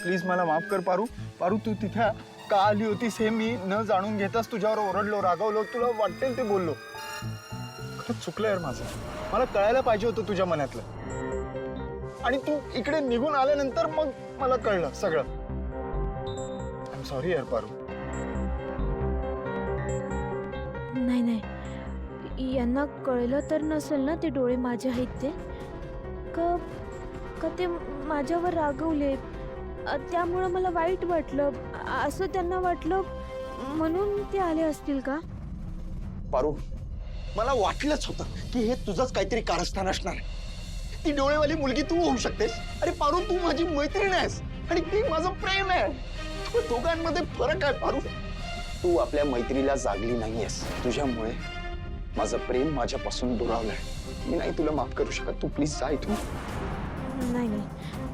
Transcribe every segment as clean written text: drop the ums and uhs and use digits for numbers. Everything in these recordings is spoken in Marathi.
प्लीज मला माफ कर पारू. पारू तू तिथे का आली होतीस हे मी न जाणून घेताच तुझ्यावर ओरडलो, रागावलो, तुला वाटेल ते बोललो. खरंच चुकलं यार माझं. मला कळायला पाहिजे होतं तुझ्या मनातलं. आणि तू इकडे निघून आल्यानंतर मग मला कळलं सगळं. आय एम सॉरी यार पारू. नाही नाही, यांना कळलं तर नसेल ना ते डोळे माझे आहेत ते? का ते माझ्यावर रागवले, त्यामुळं मला वाईट वाटलं असं त्यांना वाटलं म्हणून ते आले असतील का? पारू, मला वाटलंच होतं की हे तुझंच काहीतरी कारस्थान असणार आहे. ती डोळेवाली मुलगी तू होऊ शकतेस. अरे पारू, तू माझी मैत्रीण आहेस आणि ती माझं प्रेम आहे. दोघांमध्ये फरक आहे पारू. तू आपल्या मैत्रीला जागली नाहीयेस. तुझ्यामुळे माझं प्रेम माझ्यापासून दुरावलंय. मी नाही तुला माफ करू शकत. तू प्लीज जा इथून. नाही नाही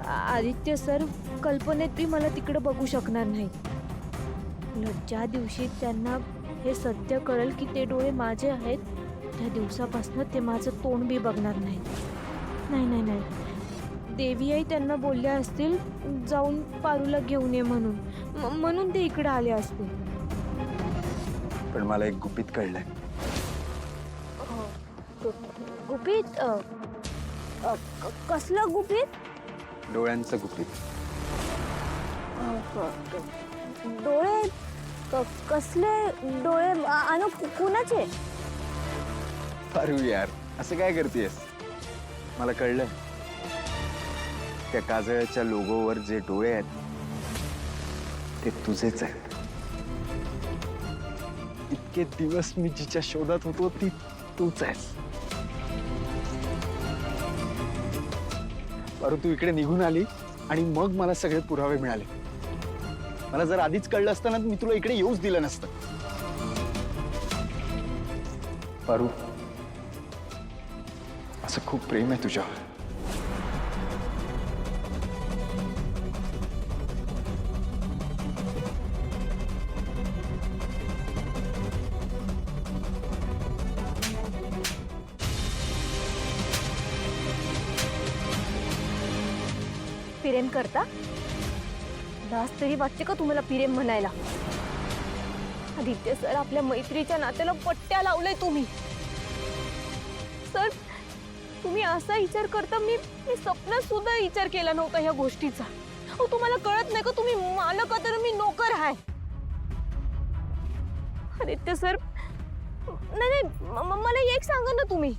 आदित्य सर, कल्पनेतही मला तिकडे बघू शकणार नाही. ज्या दिवशी त्यांना हे सत्य कळेल की ते डोळे माझे आहेत, त्या दिवसापासून ते माझं तोंड बी बघणार नाही. नाही नाही नाही, देवीही त्यांना बोलल्या असतील जाऊन पारूला घेऊन ये म्हणून, म्हणून ते इकडे आले असतील. पण मला एक गुपित कळलंय. गुपित? कसलं गुपित? डोळ्यांचं गुपित. डोळे? कसले डोळे? आणि कुणाचे? पारू यार, असं काय करतेस? मला कळलं, त्या काजळाच्या लोगोवर जे डोळे आहेत ते तुझेच आहेत. इतके दिवस मी जिच्या शोधात होतो ती तूच आहेस. पारू, तू इकडे निघून आली आणि मग मला सगळे पुरावे मिळाले. मला जर आधीच कळलं असतं ना, मी तुला इकडे येऊच दिलं नसतं. पारू, असं खूप प्रेम आहे तुझ्यावर. प्रेम करता? लाज तरी वाटते का तुम्हाला प्रेम म्हणायला? आदित्य सर, आपल्या मैत्रीच्या नात्याला पट्ट्या लावलंय तुम्ही. सर, तुम्ही असा विचार करता, मी स्वप्नात सुद्धा विचार केला नव्हता ह्या गोष्टीचा. अहो, तुम्हाला कळत नाही का तुम्ही मालक तर मी नोकर आहे? आदित्य सर, नाही नाही, मला एक सांगा ना तुम्ही,